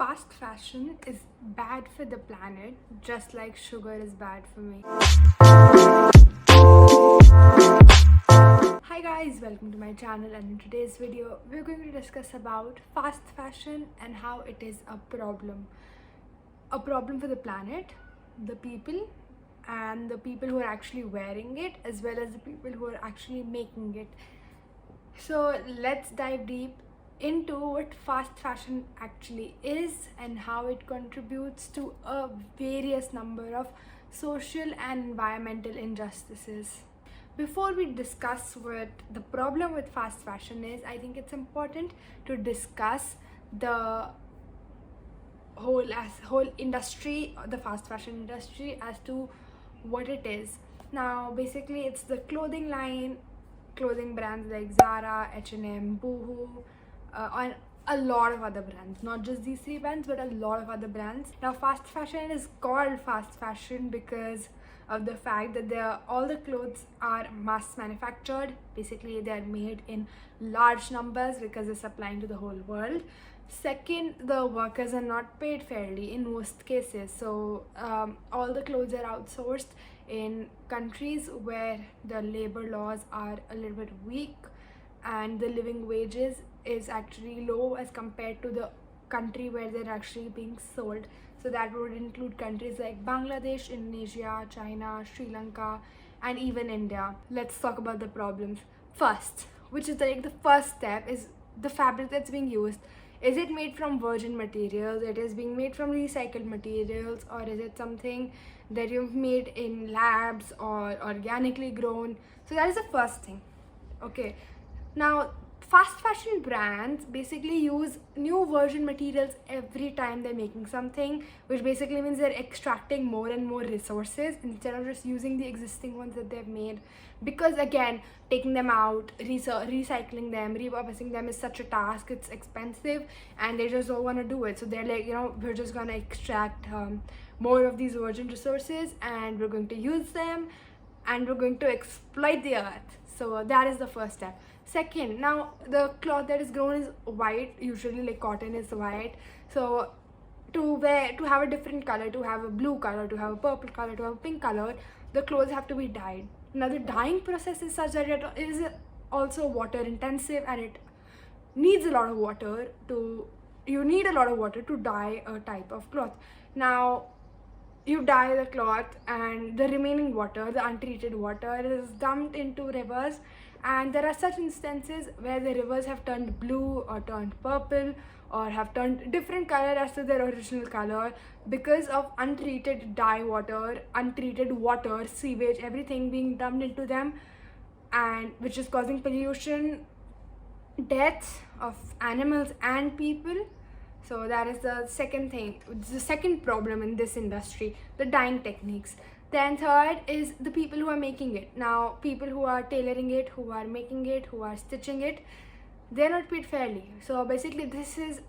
Fast fashion is bad for the planet, just like sugar is bad for me. Hi guys, welcome to my channel, and in today's video we're going to discuss about fast fashion and how it is a problem. A problem for the planet, the people, and the people who are actually wearing it, as well as the people who are actually making it. So let's dive deep into what fast fashion actually is and how it contributes to a various number of social and environmental injustices. Before we discuss what the problem with fast fashion is, I think it's important to discuss the whole industry, the fast fashion industry, as to what it is. Now basically it's the clothing brands like Zara, H&M, Boohoo, and a lot of other brands, not just these three brands but a lot of other brands. Now fast fashion is called fast fashion because of the fact that all the clothes are mass manufactured. Basically they are made in large numbers because they're supplying to the whole world. Second, the workers are not paid fairly in most cases, so all the clothes are outsourced in countries where the labor laws are a little bit weak and the living wages is actually low as compared to the country where they're actually being sold. So that would include countries like Bangladesh, Indonesia, China, Sri Lanka, and even India. Let's talk about the problems first, which is like the first step is the fabric that's being used. Is it made from virgin materials? It is being made from recycled materials, or is it something that you've made in labs or organically grown? So that is the first thing. Okay, now fast fashion brands basically use new virgin materials every time they're making something, which basically means they're extracting more and more resources instead of just using the existing ones that they've made. Because again, taking them out, recycling them, repurposing them is such a task, it's expensive, and they just don't want to do it. So they're like, we're just gonna extract more of these virgin resources and we're going to use them and we're going to exploit the earth. So that is the first step. Second, now the cloth that is grown is white, usually like cotton is white. So to have a different color, to have a blue color, to have a purple color, to have a pink color, the clothes have to be dyed. Now the dyeing process is such that it is also water intensive and it needs a lot of water to dye a type of cloth. Now you dye the cloth and the remaining water, the untreated water, is dumped into rivers, and there are such instances where the rivers have turned blue or turned purple or have turned different color as to their original color because of untreated untreated water, sewage, everything being dumped into them, and which is causing pollution, deaths of animals and people. So that is the second thing, the second problem in this industry, the dyeing techniques. Then third is the people who are making it. Now people who are tailoring it, who are making it, who are stitching it, they're not paid fairly. So basically this is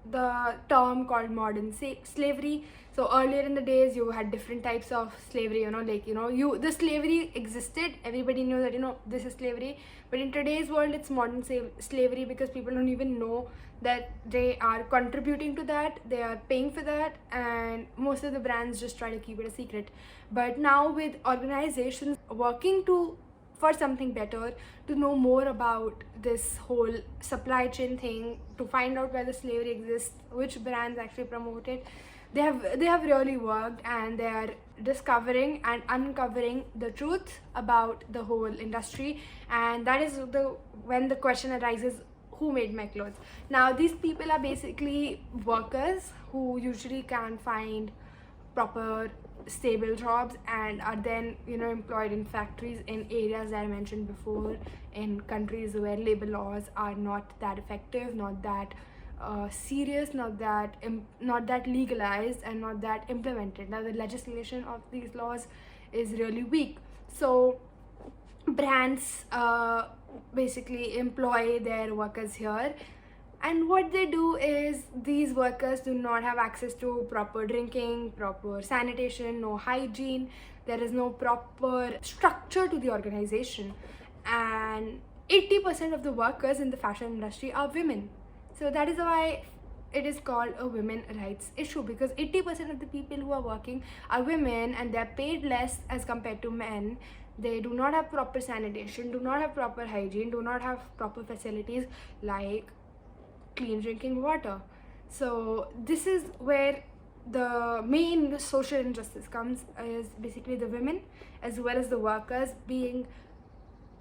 the term called modern slavery. So earlier in the days you had different types of slavery, the slavery existed, everybody knew that this is slavery, but in today's world it's modern slavery because people don't even know that they are contributing to that, they are paying for that, and most of the brands just try to keep it a secret. But now with organizations working for something better, to know more about this whole supply chain thing, to find out where the slavery exists, which brands actually promote it, they have really worked, and they are discovering and uncovering the truth about the whole industry. And that is when the question arises, who made my clothes? Now these people are basically workers who usually can't find proper stable jobs and are then employed in factories in areas that I mentioned before, in countries where labor laws are not that effective, not that serious, not that legalized, and not that implemented. Now the legislation of these laws is really weak, so brands basically employ their workers here. And what they do is, these workers do not have access to proper drinking, proper sanitation, no hygiene, there is no proper structure to the organization, and 80% of the workers in the fashion industry are women. So that is why it is called a women rights issue, because 80% of the people who are working are women, and they're paid less as compared to men. They do not have proper sanitation, do not have proper hygiene, do not have proper facilities like clean drinking water. So this is where the main social injustice comes, is basically the women as well as the workers being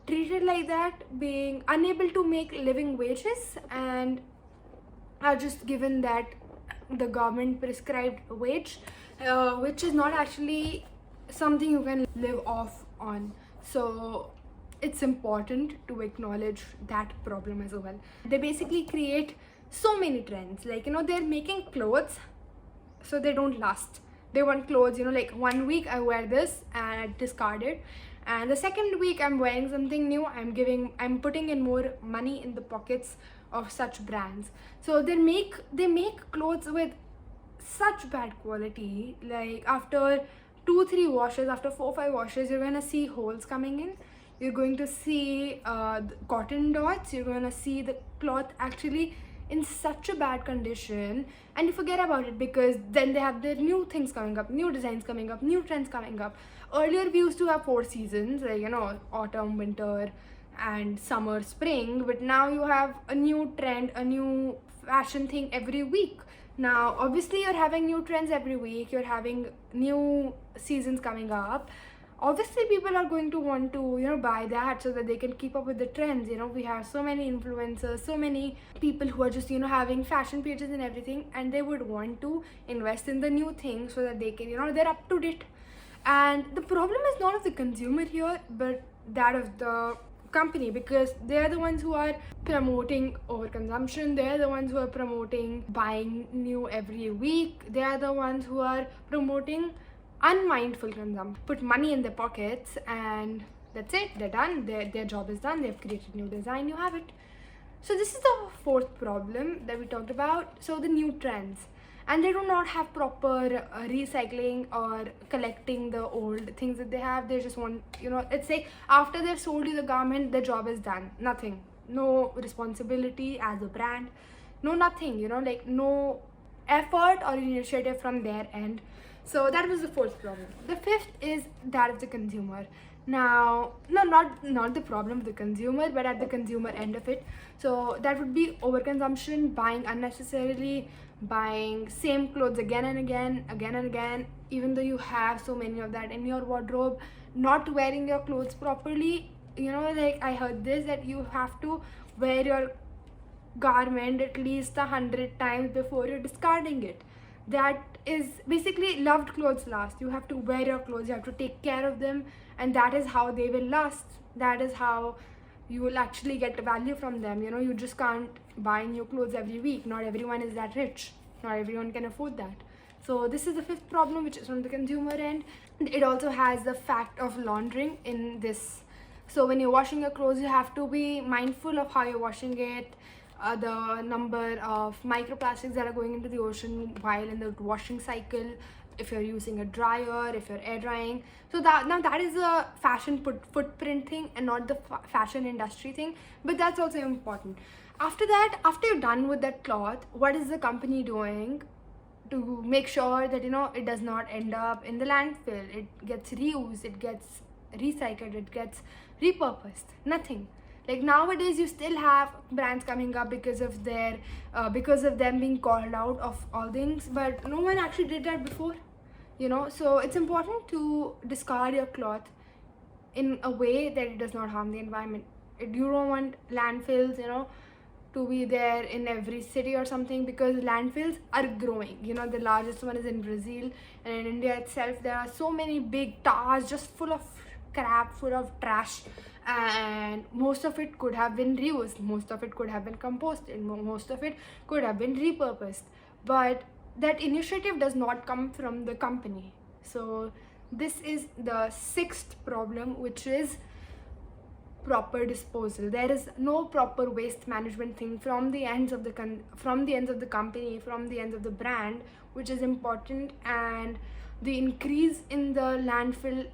treated like that, being unable to make living wages, and are just given that the government prescribed wage, which is not actually something you can live off on. So it's important to acknowledge that problem as well. They basically create so many trends, like, they're making clothes so they don't last. They want clothes, like 1 week I wear this and I discard it, and the second week I'm wearing something new. I'm putting in more money in the pockets of such brands. So they make clothes with such bad quality, like after 2-3 washes, after 4-5 washes, you're gonna see holes coming in, you're going to see cotton dots, you're gonna see the cloth actually in such a bad condition, and you forget about it, because then they have their new things coming up, new designs coming up, new trends coming up. Earlier we used to have 4 seasons, like, autumn, winter and summer, spring, but now you have a new trend, a new fashion thing every week. Now obviously you're having new trends every week, you're having new seasons coming up. Obviously people are going to want to buy that so that they can keep up with the trends. We have so many influencers, so many people who are just having fashion pages and everything, and they would want to invest in the new things so that they can they're up to date. And the problem is not of the consumer here, but that of the company, because they're the ones who are promoting overconsumption, they're the ones who are promoting buying new every week, they are the ones who are promoting unmindful consumption. Put money in their pockets and that's it, they're done, their job is done, they've created new design, you have it. So this is the fourth problem that we talked about. So the new trends, and they do not have proper recycling or collecting the old things that they have. They just want, it's like after they've sold you the garment, their job is done, nothing, no responsibility as a brand, no nothing, like no effort or initiative from their end. So that was the fourth problem. The fifth is that of the consumer. Now, no, not the problem of the consumer, but at the consumer end of it. So that would be overconsumption, buying unnecessarily, buying same clothes again and again, even though you have so many of that in your wardrobe, not wearing your clothes properly. Like I heard this, that you have to wear your garment at least 100 times before you're discarding it. That is basically, loved clothes last. You have to wear your clothes, you have to take care of them, and that is how they will last. That is how you will actually get value from them. You just can't buy new clothes every week. Not everyone is that rich, not everyone can afford that. So this is the fifth problem, which is from the consumer end. It also has the fact of laundering in this. So when you're washing your clothes, you have to be mindful of how you're washing it, the number of microplastics that are going into the ocean while in the washing cycle, if you're using a dryer, if you're air drying. So that is a fashion footprint thing and not the fashion industry thing, but that's also important. After that, after you're done with that cloth, what is the company doing to make sure that it does not end up in the landfill, it gets reused, it gets recycled, it gets repurposed? Nothing. Like nowadays you still have brands coming up because of them being called out of all things, but no one actually did that before. So it's important to discard your cloth in a way that it does not harm the environment. You don't want landfills to be there in every city or something, because landfills are growing. The largest one is in Brazil, and in India itself there are so many big towers just full of crap, full of trash, and most of it could have been reused, most of it could have been composted, most of it could have been repurposed, but that initiative does not come from the company. So this is the sixth problem, which is proper disposal. There is no proper waste management thing from the ends of the company, from the ends of the brand, which is important. And the increase in the landfill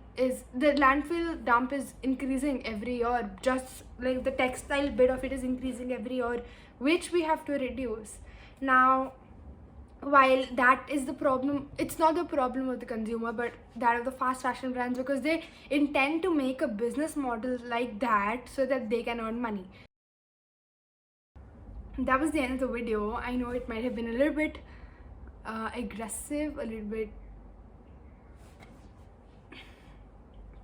dump is increasing every year, just like the textile bit of it is increasing every year, which we have to reduce. Now while that is the problem, it's not the problem of the consumer but that of the fast fashion brands, because they intend to make a business model like that so that they can earn money. That was the end of the video. I know it might have been a little bit aggressive, a little bit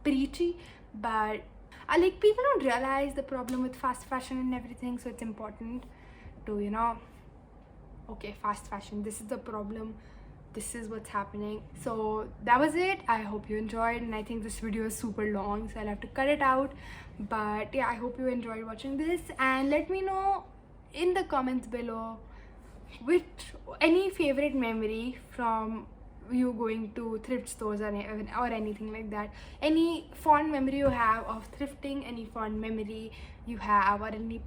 preachy, but like, people don't realize the problem with fast fashion and everything, so it's important to, you know, okay, fast fashion, this is the problem, this is what's happening. So that was it. I hope you enjoyed, and I think this video is super long, so I'll have to cut it out. But yeah, I hope you enjoyed watching this, and let me know in the comments below which any favorite memory from you going to thrift stores or anything like that. Any fond memory you have of thrifting, any fond memory you have, or any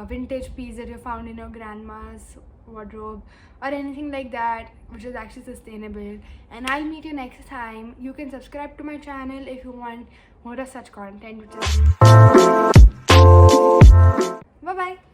vintage piece that you found in your grandma's wardrobe or anything like that which is actually sustainable. And I'll meet you next time. You can subscribe to my channel if you want more of such content which is